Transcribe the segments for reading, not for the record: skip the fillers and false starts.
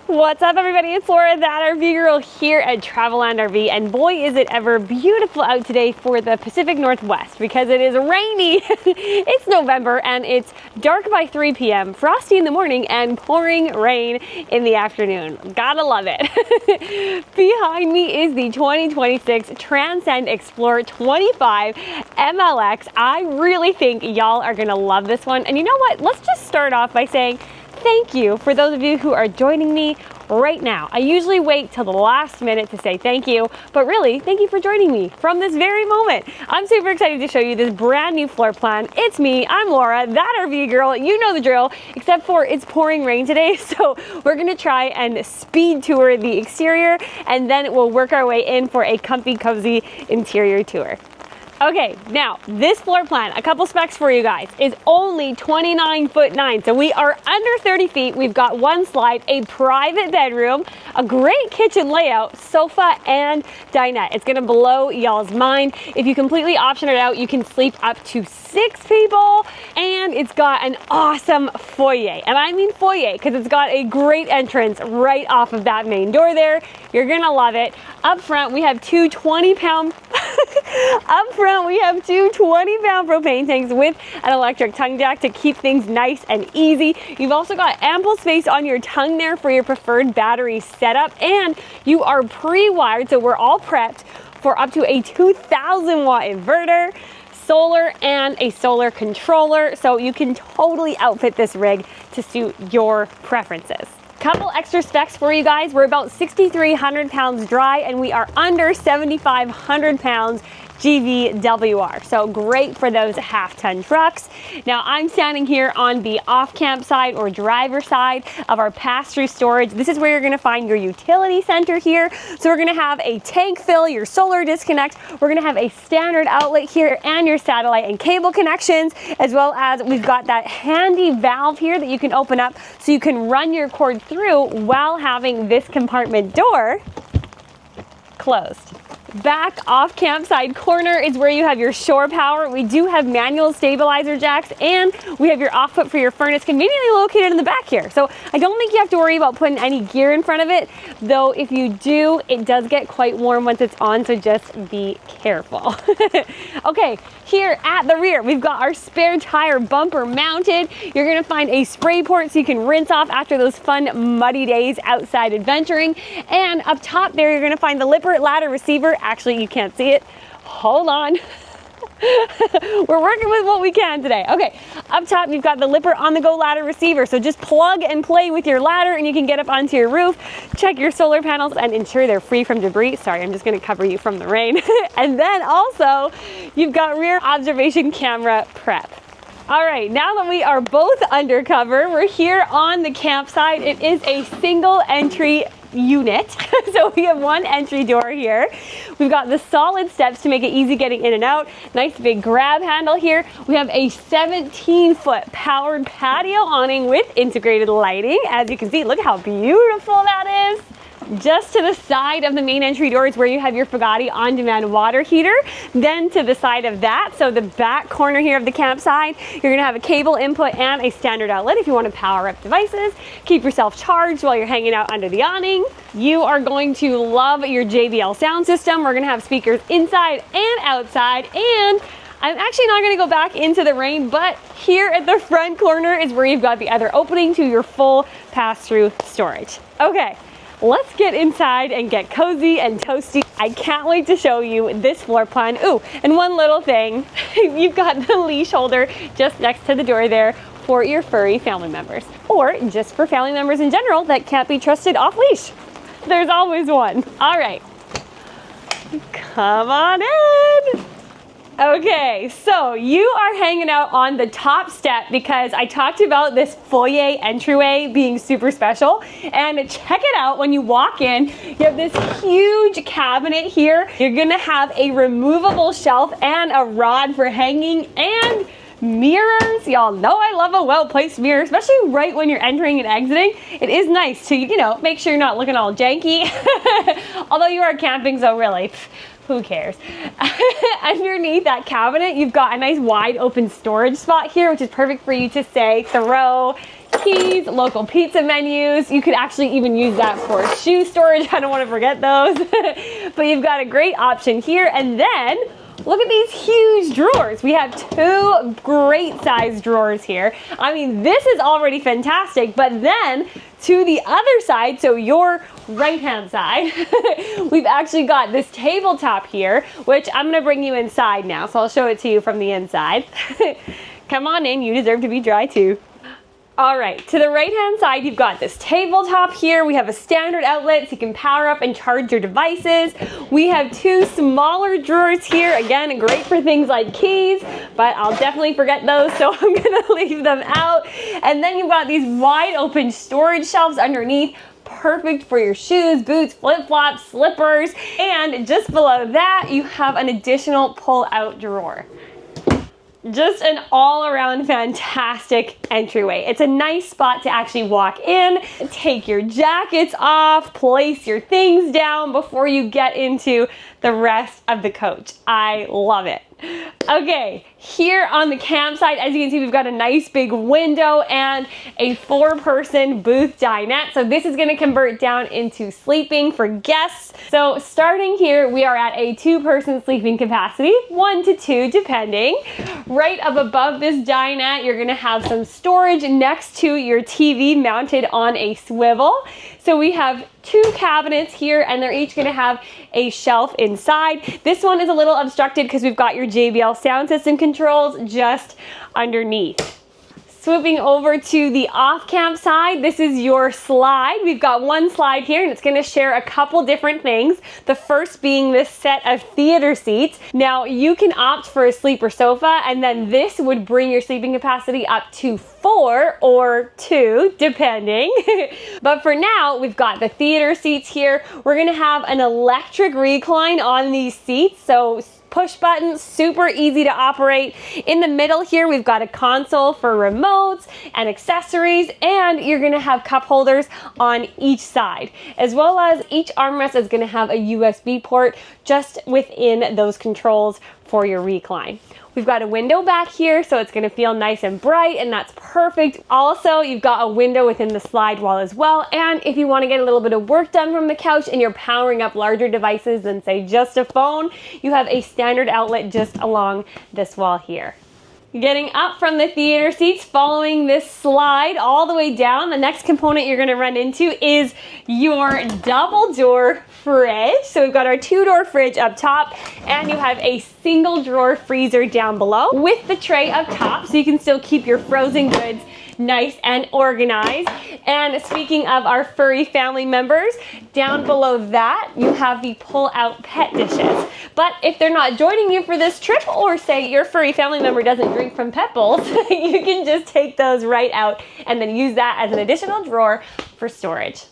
What's up, everybody? It's Laura, that RV girl, here at Traveland RV, and boy is it ever beautiful out today for the Pacific Northwest because it is rainy. It's November and it's dark by 3 p.m., frosty in the morning, and pouring rain in the afternoon. Gotta love it. Behind me is the 2026 Transcend XPLOR 25MLX. I really think y'all are gonna love this one, and you know what? Let's just start off by saying thank you for those of you who are joining me right now. I usually wait till the last minute to say thank you, but really, thank you for joining me from this very moment. I'm super excited to show you this brand new floor plan. It's me, I'm Laura, that RV girl, you know the drill, except for it's pouring rain today, so we're gonna try and speed tour the exterior, and then we'll work our way in for a comfy, cozy interior tour. Okay, now this floor plan, a couple specs for you guys, is only 29'9", so we are under 30 feet. We've got one slide, a private bedroom, a great kitchen layout, sofa, and dinette. It's gonna blow y'all's mind. If you completely option it out, you can sleep up to 6 people, and it's got an awesome foyer. And I mean foyer because it's got a great entrance right off of that main door there. You're gonna love it. Up front, we have two 20-pound propane tanks with an electric tongue jack to keep things nice and easy. You've also got ample space on your tongue there for your preferred battery setup, and you are pre-wired, so we're all prepped for up to a 2,000 watt inverter, solar, and a solar controller, so you can totally outfit this rig to suit your preferences. Couple extra specs for you guys. We're about 6,300 pounds dry, and we are under 7,500 pounds GVWR, so great for those half-ton trucks. Now I'm standing here on the off-camp side or driver side of our pass-through storage. This is where you're gonna find your utility center here. So we're gonna have a tank fill, your solar disconnect, we're gonna have a standard outlet here, and your satellite and cable connections, as well as we've got that handy valve here that you can open up so you can run your cord through while having this compartment door closed. Back off campsite corner is where you have your shore power. We do have manual stabilizer jacks, and we have your off put for your furnace conveniently located in the back here. So I don't think you have to worry about putting any gear in front of it, though if you do, it does get quite warm once it's on, so just be careful. Okay, here at the rear, we've got our spare tire bumper mounted. You're gonna find a spray port so you can rinse off after those fun muddy days outside adventuring. And up top there, you're gonna find the Lippert ladder receiver. Actually, you can't see it. Hold on. We're working with what we can today. Okay, up top, you've got the Lippert on-the-go ladder receiver. So just plug and play with your ladder and you can get up onto your roof, check your solar panels, and ensure they're free from debris. Sorry, I'm just gonna cover you from the rain. And then also, you've got rear observation camera prep. All right, now that we are both undercover, we're here on the campsite. It is a single entry unit. So we have one entry door here. We've got the solid steps to make it easy getting in and out. Nice big grab handle here. We have a 17-foot powered patio awning with integrated lighting. As you can see, look how beautiful that is. Just to the side of the main entry door is where you have your Fugatti on-demand water heater. Then to the side of that, so the back corner here of the campsite, you're gonna have a cable input and a standard outlet if you want to power up devices, keep yourself charged while you're hanging out under the awning. You are going to love your JBL sound system. We're gonna have speakers inside and outside, and I'm actually not gonna go back into the rain, but here at the front corner is where you've got the other opening to your full pass-through storage. Okay. Let's get inside and get cozy and toasty. I can't wait to show you this floor plan. Ooh, and one little thing, you've got the leash holder just next to the door there for your furry family members, or just for family members in general that can't be trusted off leash. There's always one. All right, come on in. Okay, so you are hanging out on the top step because I talked about this foyer entryway being super special. And check it out, when you walk in, you have this huge cabinet here. You're gonna have a removable shelf and a rod for hanging, and mirrors. Y'all know I love a well-placed mirror, especially right when you're entering and exiting. It is nice to, you know, make sure you're not looking all janky. Although you are camping, so really, who cares? Underneath that cabinet, you've got a nice wide open storage spot here, which is perfect for you to say, throw keys, local pizza menus. You could actually even use that for shoe storage. I don't want to forget those. But you've got a great option here. And then look at these huge drawers. We have 2 great size drawers here. I mean, this is already fantastic, but then to the other side, so your right-hand side, we've actually got this tabletop here, which I'm gonna bring you inside now, so I'll show it to you from the inside. Come on in, you deserve to be dry too. All right, to the right-hand side, you've got this tabletop here. We have a standard outlet so you can power up and charge your devices. We have 2 smaller drawers here. Again, great for things like keys, but I'll definitely forget those, so I'm gonna leave them out. And then you've got these wide open storage shelves underneath. Perfect for your shoes, boots, flip-flops, slippers. And just below that, you have an additional pull-out drawer. Just an all-around fantastic entryway. It's a nice spot to actually walk in, take your jackets off, place your things down before you get into the rest of the coach. I love it. Okay, here on the campsite, as you can see, we've got a nice big window and a 4-person booth dinette. So this is gonna convert down into sleeping for guests. So starting here, we are at a 2-person sleeping capacity, 1 to 2 depending. Right up above this dinette, you're gonna have some storage next to your TV mounted on a swivel. So we have 2 cabinets here, and they're each gonna have a shelf inside. This one is a little obstructed because we've got your JBL sound system controls just underneath. Swooping over to the off-camp side, this is your slide. We've got 1 slide here, and it's gonna share a couple different things. The first being this set of theater seats. Now, you can opt for a sleeper sofa, and then this would bring your sleeping capacity up to 4 or 2, depending. But for now, we've got the theater seats here. We're gonna have an electric recline on these seats, so push buttons, super easy to operate. In the middle here, we've got a console for remotes and accessories, and you're gonna have cup holders on each side, as well as each armrest is gonna have a USB port just within those controls for your recline. We've got a window back here, so it's gonna feel nice and bright, and that's perfect. Also, you've got a window within the slide wall as well, and if you wanna get a little bit of work done from the couch and you're powering up larger devices than, say, just a phone, you have a standard outlet just along this wall here. Getting up from the theater seats, following this slide all the way down, the next component you're gonna run into is your double door fridge. So we've got our 2-door fridge up top, and you have a single drawer freezer down below with the tray up top, so you can still keep your frozen goods nice and organized. And speaking of our furry family members, down below that you have the pull-out pet dishes. But if they're not joining you for this trip, or say your furry family member doesn't drink from pet bowls, you can just take those right out and then use that as an additional drawer for storage.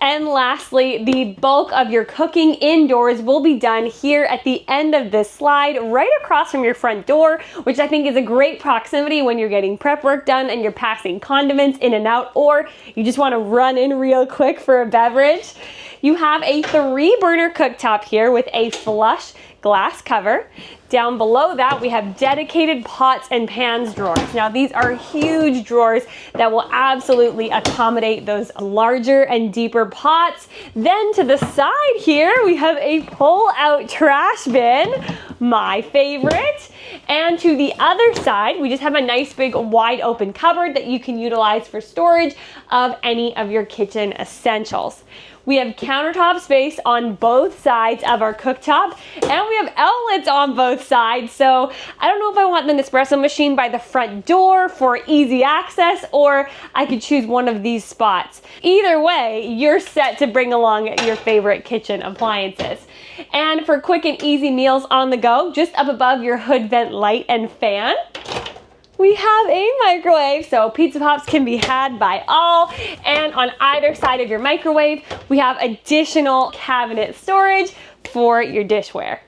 And lastly, the bulk of your cooking indoors will be done here at the end of this slide, right across from your front door, which I think is a great proximity when you're getting prep work done and you're passing condiments in and out, or you just want to run in real quick for a beverage. You have a 3-burner cooktop here with a flush glass cover. Down below that, we have dedicated pots and pans drawers. Now, these are huge drawers that will absolutely accommodate those larger and deeper pots. Then to the side here, we have a pull-out trash bin, my favorite. And to the other side, we just have a nice big wide open cupboard that you can utilize for storage of any of your kitchen essentials. We have countertop space on both sides of our cooktop, and we have outlets on both sides. So I don't know if I want the Nespresso machine by the front door for easy access, or I could choose one of these spots. Either way, you're set to bring along your favorite kitchen appliances. And for quick and easy meals on the go, just up above your hood vent light and fan, we have a microwave, so pizza pops can be had by all. And on either side of your microwave, we have additional cabinet storage for your dishware.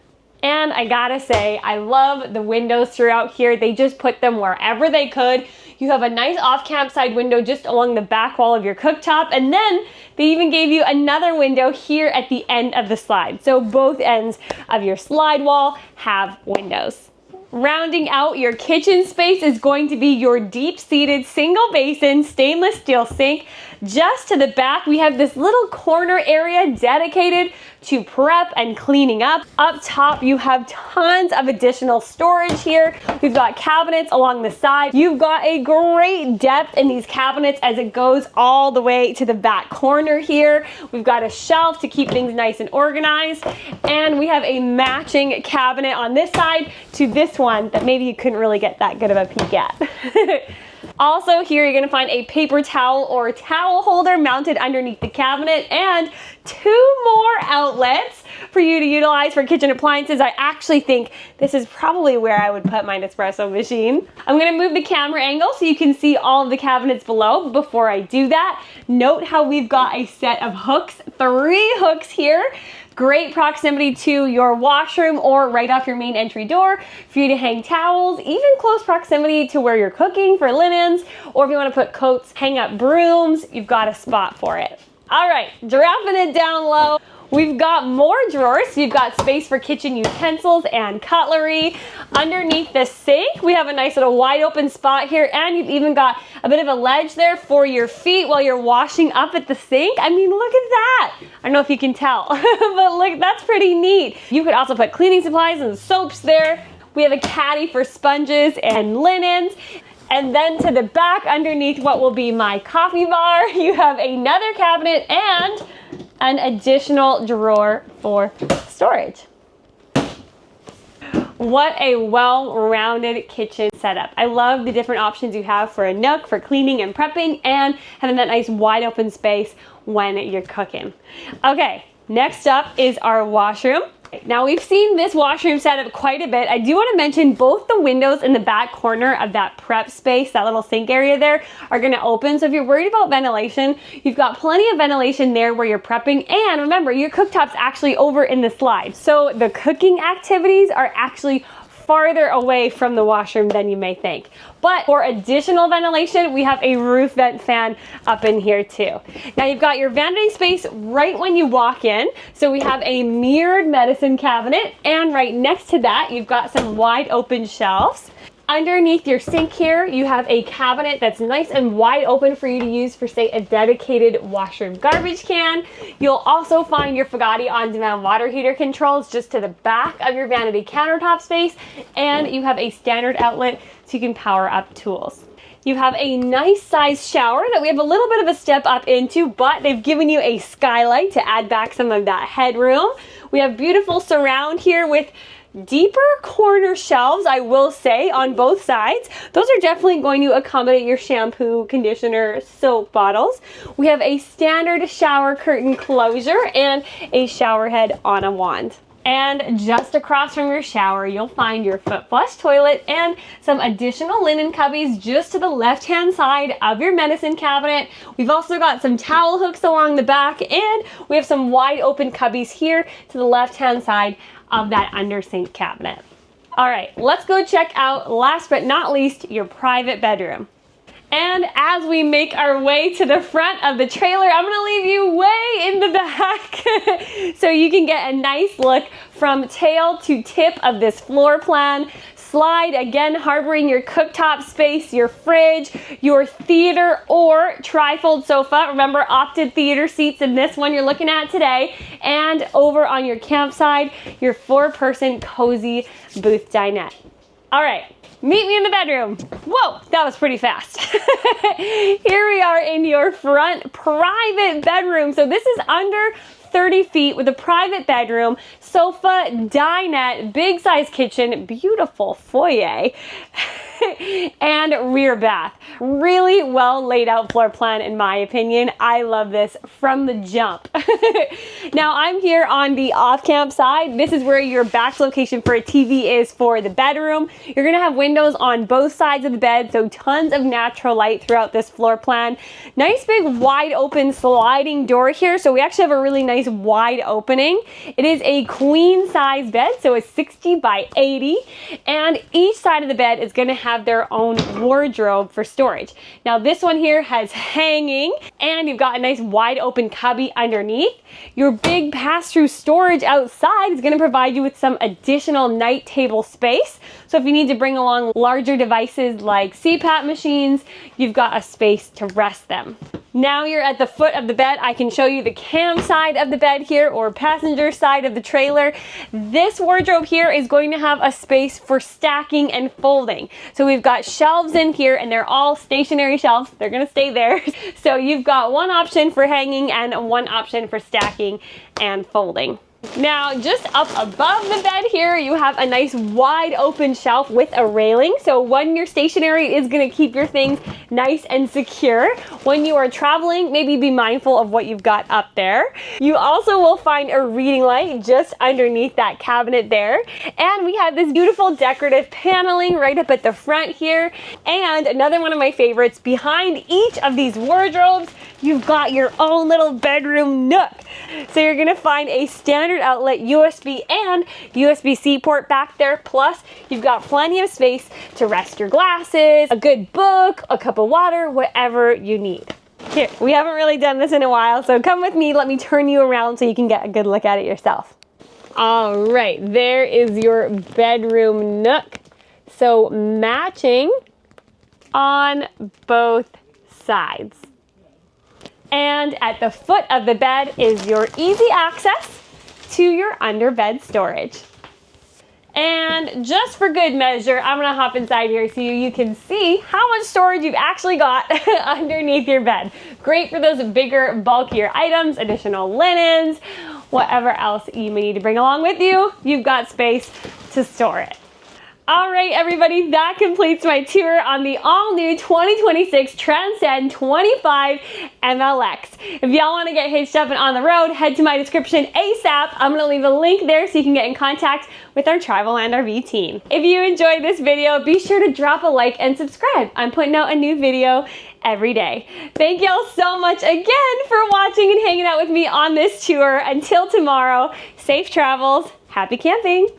And I gotta say, I love the windows throughout here. They just put them wherever they could. You have a nice off-camp side window just along the back wall of your cooktop, and then they even gave you another window here at the end of the slide. So both ends of your slide wall have windows. Rounding out your kitchen space is going to be your deep-seated single basin stainless steel sink. Just to the back, we have this little corner area dedicated to prep and cleaning up. Up top, you have tons of additional storage here. We've got cabinets along the side. You've got a great depth in these cabinets as it goes all the way to the back corner here. We've got a shelf to keep things nice and organized. And we have a matching cabinet on this side to this one that maybe you couldn't really get that good of a peek at. Also here you're going to find a paper towel or towel holder mounted underneath the cabinet and 2 more outlets for you to utilize for kitchen appliances. I actually think this is probably where I would put my Nespresso machine. I'm going to move the camera angle so you can see all of the cabinets below. Before I do that, note how we've got a set of hooks, 3 hooks here. Great proximity to your washroom or right off your main entry door for you to hang towels, even close proximity to where you're cooking for linens, or if you want to put coats, hang up brooms, you've got a spot for it. All right, dropping it down low. We've got more drawers, so you've got space for kitchen utensils and cutlery. Underneath the sink, we have a nice little wide open spot here, and you've even got a bit of a ledge there for your feet while you're washing up at the sink. I mean, look at that. I don't know if you can tell, but look, that's pretty neat. You could also put cleaning supplies and soaps there. We have a caddy for sponges and linens. And then to the back, underneath what will be my coffee bar, you have another cabinet and an additional drawer for storage. What a well-rounded kitchen setup. I love the different options you have for a nook, for cleaning and prepping, and having that nice wide open space when you're cooking. Okay, next up is our washroom. Now we've seen this washroom setup quite a bit. I do want to mention both the windows in the back corner of that prep space, that little sink area there, are going to open. So if you're worried about ventilation, you've got plenty of ventilation there where you're prepping. And remember, your cooktop's actually over in the slide. So the cooking activities are actually farther away from the washroom than you may think. But for additional ventilation, we have a roof vent fan up in here too. Now you've got your vanity space right when you walk in. So we have a mirrored medicine cabinet, and right next to that, you've got some wide open shelves. Underneath your sink here, you have a cabinet that's nice and wide open for you to use for, say, a dedicated washroom garbage can. You'll also find your Fagati on-demand water heater controls just to the back of your vanity countertop space, and you have a standard outlet so you can power up tools. You have a nice sized shower that we have a little bit of a step up into, but they've given you a skylight to add back some of that headroom. We have beautiful surround here with deeper corner shelves, I will say, on both sides. Those are definitely going to accommodate your shampoo, conditioner, soap bottles. We have a standard shower curtain closure and a shower head on a wand. And just across from your shower, you'll find your foot flush toilet and some additional linen cubbies just to the left-hand side of your medicine cabinet. We've also got some towel hooks along the back, and we have some wide open cubbies here to the left-hand side of that under sink cabinet. All right, let's go check out, last but not least, your private bedroom. And as we make our way to the front of the trailer, I'm gonna leave you way in the back so you can get a nice look from tail to tip of this floor plan. Slide, again, harboring your cooktop space, your fridge, your theater or trifold sofa. Remember, opted theater seats in this one you're looking at today. And over on your campsite, your 4-person cozy booth dinette. All right, meet me in the bedroom. Whoa, that was pretty fast. Here we are in your front private bedroom. So this is under 30 feet with a private bedroom, sofa, dinette, big size kitchen, beautiful foyer, and rear bath. Really well laid out floor plan in my opinion. I love this from the jump. Now I'm here on the off-camp side. This is where your back location for a TV is for the bedroom. You're gonna have windows on both sides of the bed, so tons of natural light throughout this floor plan. Nice big wide open sliding door here, so we actually have a really nice wide opening. It is a queen size bed, so it's 60 by 80, and each side of the bed is gonna have their own wardrobe for storage. Now this one here has hanging, and you've got a nice wide open cubby underneath underneath. Your big pass-through storage outside is going to provide you with some additional night table space. So if you need to bring along larger devices like CPAP machines, you've got a space to rest them. Now you're at the foot of the bed. I can show you the cam side of the bed here, or passenger side of the trailer. This wardrobe here is going to have a space for stacking and folding. So we've got shelves in here, and they're all stationary shelves. They're gonna stay there. So you've got one option for hanging and one option for stacking and folding. Now, just up above the bed here, you have a nice wide open shelf with a railing. So when you're stationary, it's gonna keep your things nice and secure. When you are traveling, maybe be mindful of what you've got up there. You also will find a reading light just underneath that cabinet there. And we have this beautiful decorative paneling right up at the front here. And another one of my favorites, behind each of these wardrobes, you've got your own little bedroom nook. So you're gonna find a standard outlet USB and USB-C port back there. Plus, you've got plenty of space to rest your glasses, a good book, a cup of water, whatever you need. Here, we haven't really done this in a while, so come with me, let me turn you around so you can get a good look at it yourself. All right, there is your bedroom nook. So matching on both sides. And at the foot of the bed is your easy access to your underbed storage. And just for good measure, I'm gonna hop inside here so you can see how much storage you've actually got underneath your bed. Great for those bigger, bulkier items, additional linens, whatever else you may need to bring along with you, you've got space to store it. All right, everybody, that completes my tour on the all-new 2026 Transcend 25MLX. If y'all want to get hitched up and on the road, head to my description ASAP. I'm going to leave a link there so you can get in contact with our Traveland RV team. If you enjoyed this video, be sure to drop a like and subscribe. I'm putting out a new video every day. Thank y'all so much again for watching and hanging out with me on this tour. Until tomorrow, safe travels, happy camping.